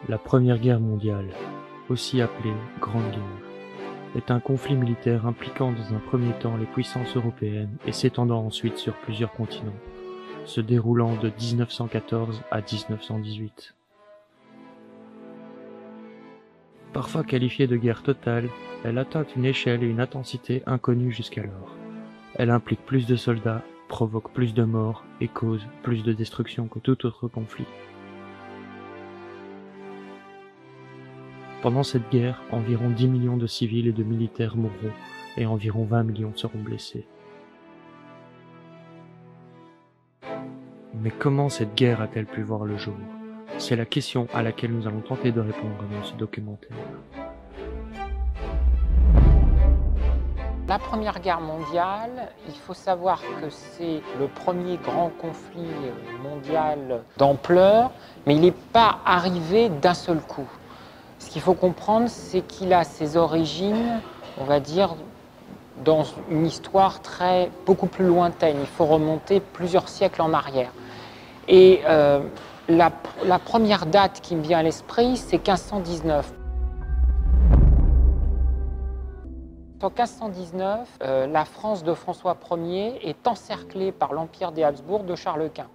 La Première Guerre mondiale, aussi appelée Grande Guerre, est un conflit militaire impliquant dans un premier temps les puissances européennes et s'étendant ensuite sur plusieurs continents, se déroulant de 1914 à 1918. Parfois qualifiée de guerre totale, elle atteint une échelle et une intensité inconnues jusqu'alors. Elle implique plus de soldats, provoque plus de morts et cause plus de destruction que tout autre conflit. Pendant cette guerre, environ 10 millions de civils et de militaires mourront et environ 20 millions seront blessés. Mais comment cette guerre a-t-elle pu voir le jour? C'est la question à laquelle nous allons tenter de répondre dans ce documentaire. La Première Guerre mondiale, il faut savoir que c'est le premier grand conflit mondial d'ampleur, mais il n'est pas arrivé d'un seul coup. Ce qu'il faut comprendre, c'est qu'il a ses origines, on va dire, dans une histoire beaucoup plus lointaine. Il faut remonter plusieurs siècles en arrière. Et la première date qui me vient à l'esprit, c'est 1519. En 1519, la France de François Ier est encerclée par l'Empire des Habsbourg de Charles Quint.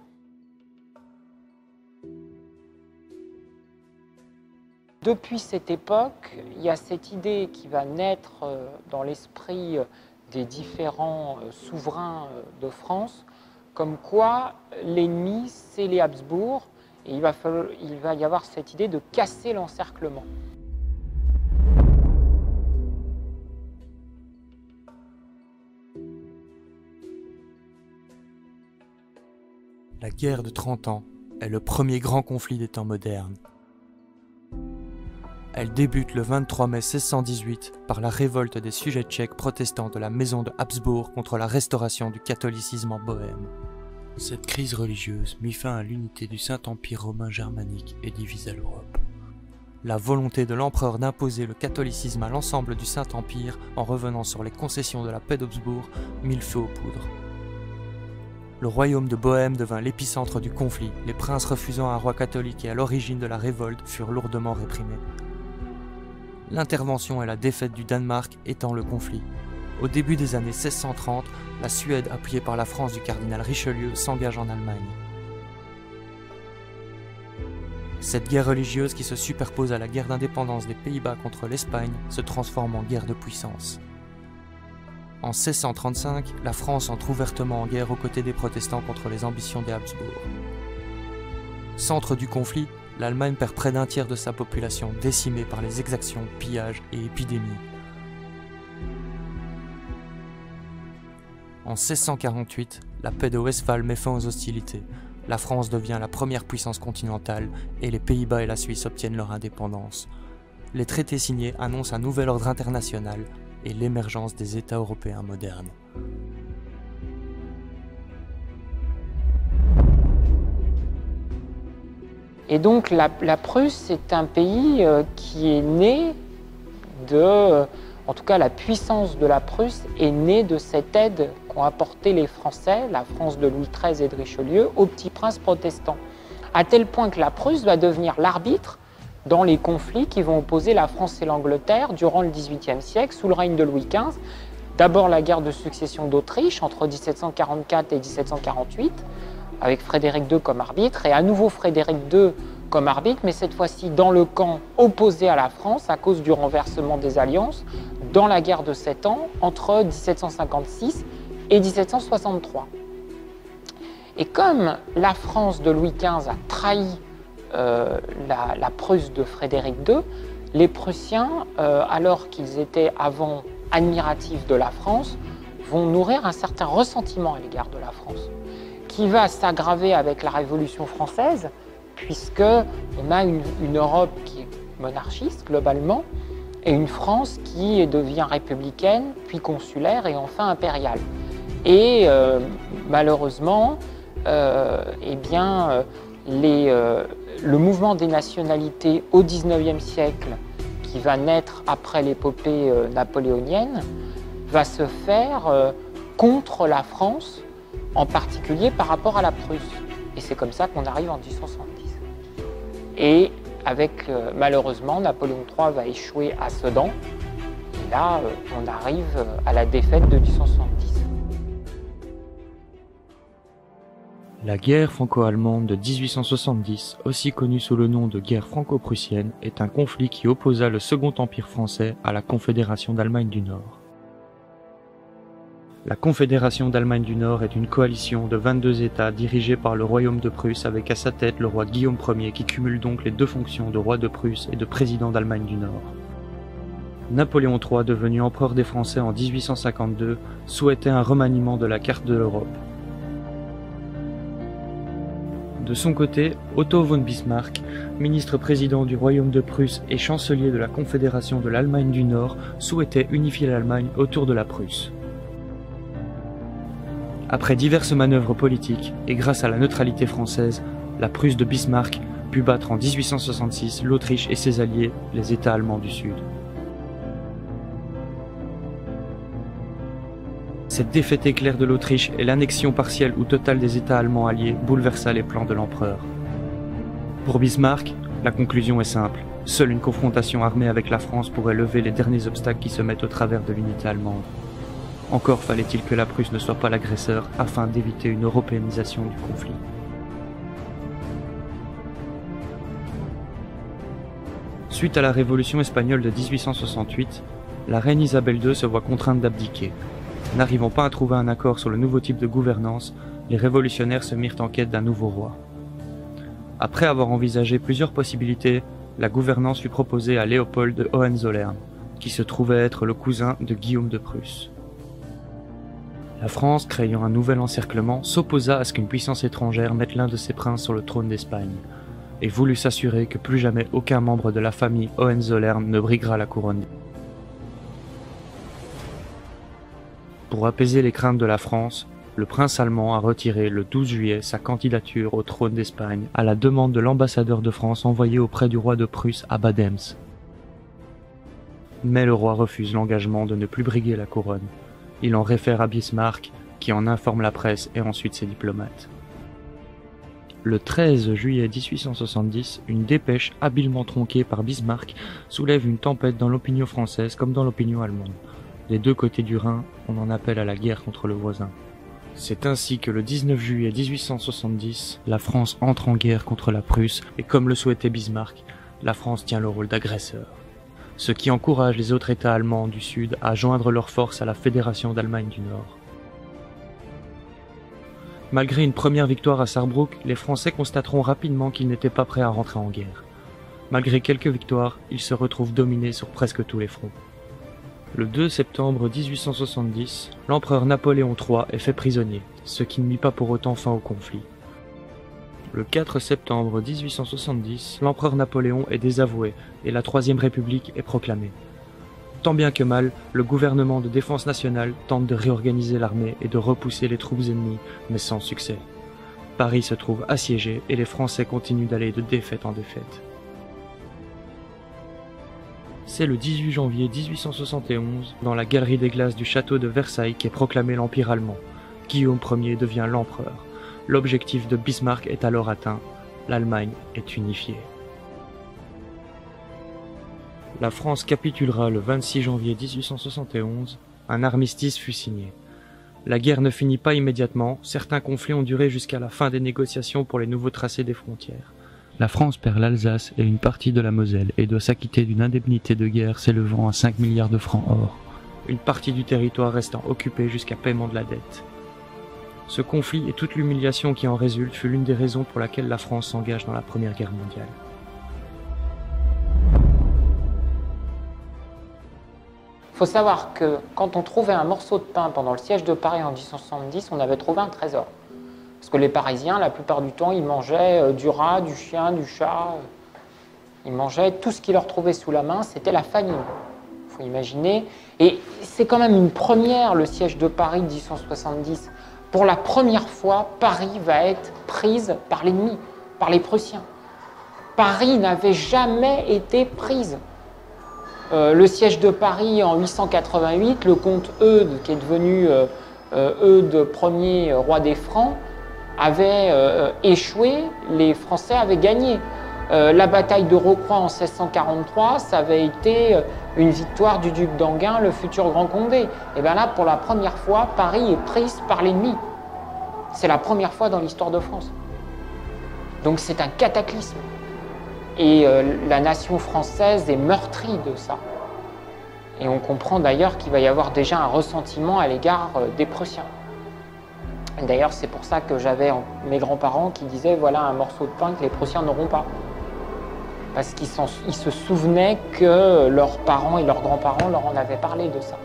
Depuis cette époque, il y a cette idée qui va naître dans l'esprit des différents souverains de France, comme quoi l'ennemi, c'est les Habsbourg, et il va y avoir cette idée de casser l'encerclement. La guerre de 30 ans est le premier grand conflit des temps modernes. Elle débute le 23 mai 1618 par la révolte des sujets tchèques protestants de la maison de Habsbourg contre la restauration du catholicisme en Bohême. Cette crise religieuse mit fin à l'unité du Saint-Empire romain germanique et divisa l'Europe. La volonté de l'empereur d'imposer le catholicisme à l'ensemble du Saint-Empire en revenant sur les concessions de la paix d'Habsbourg mit le feu aux poudres. Le royaume de Bohême devint l'épicentre du conflit, les princes refusant un roi catholique et à l'origine de la révolte furent lourdement réprimés. L'intervention et la défaite du Danemark étant le conflit. Au début des années 1630, la Suède, appuyée par la France du cardinal Richelieu, s'engage en Allemagne. Cette guerre religieuse qui se superpose à la guerre d'indépendance des Pays-Bas contre l'Espagne se transforme en guerre de puissance. En 1635, la France entre ouvertement en guerre aux côtés des protestants contre les ambitions des Habsbourg. Centre du conflit, l'Allemagne perd près d'un tiers de sa population, décimée par les exactions, pillages et épidémies. En 1648, la paix de Westphalie met fin aux hostilités. La France devient la première puissance continentale et les Pays-Bas et la Suisse obtiennent leur indépendance. Les traités signés annoncent un nouvel ordre international et l'émergence des États européens modernes. Et donc la Prusse est un pays qui est né de, en tout cas la puissance de la Prusse est née de cette aide qu'ont apporté les Français, la France de Louis XIII et de Richelieu, aux petits princes protestants. À tel point que la Prusse va devenir l'arbitre dans les conflits qui vont opposer la France et l'Angleterre durant le XVIIIe siècle, sous le règne de Louis XV. D'abord la guerre de succession d'Autriche entre 1744 et 1748, avec Frédéric II comme arbitre, et à nouveau Frédéric II comme arbitre, mais cette fois-ci dans le camp opposé à la France à cause du renversement des alliances, dans la guerre de 7 ans entre 1756 et 1763. Et comme la France de Louis XV a trahi la Prusse de Frédéric II, les Prussiens, alors qu'ils étaient avant admiratifs de la France, vont nourrir un certain ressentiment à l'égard de la France, qui va s'aggraver avec la Révolution française, puisqu'on a une Europe qui est monarchiste globalement, et une France qui devient républicaine, puis consulaire et enfin impériale. Et malheureusement, le mouvement des nationalités au XIXe siècle, qui va naître après l'épopée napoléonienne, va se faire contre la France, en particulier par rapport à la Prusse. Et c'est comme ça qu'on arrive en 1870. Et avec malheureusement, Napoléon III va échouer à Sedan. Et là, on arrive à la défaite de 1870. La guerre franco-allemande de 1870, aussi connue sous le nom de guerre franco-prussienne, est un conflit qui opposa le Second Empire français à la Confédération d'Allemagne du Nord. La Confédération d'Allemagne du Nord est une coalition de 22 États dirigée par le Royaume de Prusse avec à sa tête le roi Guillaume Ier qui cumule donc les deux fonctions de roi de Prusse et de président d'Allemagne du Nord. Napoléon III, devenu empereur des Français en 1852, souhaitait un remaniement de la carte de l'Europe. De son côté, Otto von Bismarck, ministre-président du Royaume de Prusse et chancelier de la Confédération de l'Allemagne du Nord, souhaitait unifier l'Allemagne autour de la Prusse. Après diverses manœuvres politiques et grâce à la neutralité française, la Prusse de Bismarck put battre en 1866 l'Autriche et ses alliés, les États allemands du Sud. Cette défaite éclair de l'Autriche et l'annexion partielle ou totale des États allemands alliés bouleversa les plans de l'empereur. Pour Bismarck, la conclusion est simple. Seule une confrontation armée avec la France pourrait lever les derniers obstacles qui se mettent au travers de l'unité allemande. Encore fallait-il que la Prusse ne soit pas l'agresseur afin d'éviter une européanisation du conflit. Suite à la Révolution espagnole de 1868, la reine Isabelle II se voit contrainte d'abdiquer. N'arrivant pas à trouver un accord sur le nouveau type de gouvernance, les révolutionnaires se mirent en quête d'un nouveau roi. Après avoir envisagé plusieurs possibilités, la gouvernance fut proposée à Léopold de Hohenzollern, qui se trouvait être le cousin de Guillaume de Prusse. La France, craignant un nouvel encerclement, s'opposa à ce qu'une puissance étrangère mette l'un de ses princes sur le trône d'Espagne, et voulut s'assurer que plus jamais aucun membre de la famille Hohenzollern ne briguera la couronne. Pour apaiser les craintes de la France, le prince allemand a retiré le 12 juillet sa candidature au trône d'Espagne à la demande de l'ambassadeur de France envoyé auprès du roi de Prusse à Bad Ems. Mais le roi refuse l'engagement de ne plus briguer la couronne. Il en réfère à Bismarck, qui en informe la presse et ensuite ses diplomates. Le 13 juillet 1870, une dépêche habilement tronquée par Bismarck soulève une tempête dans l'opinion française comme dans l'opinion allemande. Des deux côtés du Rhin, on en appelle à la guerre contre le voisin. C'est ainsi que le 19 juillet 1870, la France entre en guerre contre la Prusse et comme le souhaitait Bismarck, la France tient le rôle d'agresseur. Ce qui encourage les autres États allemands du Sud à joindre leurs forces à la Fédération d'Allemagne du Nord. Malgré une première victoire à Sarrebruck, les Français constateront rapidement qu'ils n'étaient pas prêts à rentrer en guerre. Malgré quelques victoires, ils se retrouvent dominés sur presque tous les fronts. Le 2 septembre 1870, l'empereur Napoléon III est fait prisonnier, ce qui ne mit pas pour autant fin au conflit. Le 4 septembre 1870, l'empereur Napoléon est désavoué et la Troisième République est proclamée. Tant bien que mal, le gouvernement de défense nationale tente de réorganiser l'armée et de repousser les troupes ennemies, mais sans succès. Paris se trouve assiégé et les Français continuent d'aller de défaite en défaite. C'est le 18 janvier 1871, dans la galerie des glaces du château de Versailles qu'est proclamé l'Empire allemand. Guillaume Ier devient l'empereur. L'objectif de Bismarck est alors atteint. L'Allemagne est unifiée. La France capitulera le 26 janvier 1871. Un armistice fut signé. La guerre ne finit pas immédiatement. Certains conflits ont duré jusqu'à la fin des négociations pour les nouveaux tracés des frontières. La France perd l'Alsace et une partie de la Moselle et doit s'acquitter d'une indemnité de guerre s'élevant à 5 milliards de francs or. Une partie du territoire restant occupée jusqu'à paiement de la dette. Ce conflit et toute l'humiliation qui en résulte fut l'une des raisons pour laquelle la France s'engage dans la Première Guerre mondiale. Il faut savoir que quand on trouvait un morceau de pain pendant le siège de Paris en 1870, on avait trouvé un trésor. Parce que les Parisiens, la plupart du temps, ils mangeaient du rat, du chien, du chat. Ils mangeaient tout ce qui leur trouvait sous la main, c'était la famine. Il faut imaginer. Et c'est quand même une première, le siège de Paris de 1870. Pour la première fois, Paris va être prise par l'ennemi, par les Prussiens. Paris n'avait jamais été prise. Le siège de Paris en 888, le comte Eudes, qui est devenu Eudes Ier, roi des Francs, avait échoué, les Français avaient gagné. La bataille de Rocroi en 1643, ça avait été une victoire du duc d'Enghien, le futur Grand Condé. Et bien là, pour la première fois, Paris est prise par l'ennemi. C'est la première fois dans l'histoire de France. Donc c'est un cataclysme. Et la nation française est meurtrie de ça. Et on comprend d'ailleurs qu'il va y avoir déjà un ressentiment à l'égard des Prussiens. D'ailleurs, c'est pour ça que j'avais mes grands-parents qui disaient « voilà un morceau de pain que les Prussiens n'auront pas ». Parce qu'ils se souvenaient que leurs parents et leurs grands-parents leur en avaient parlé de ça.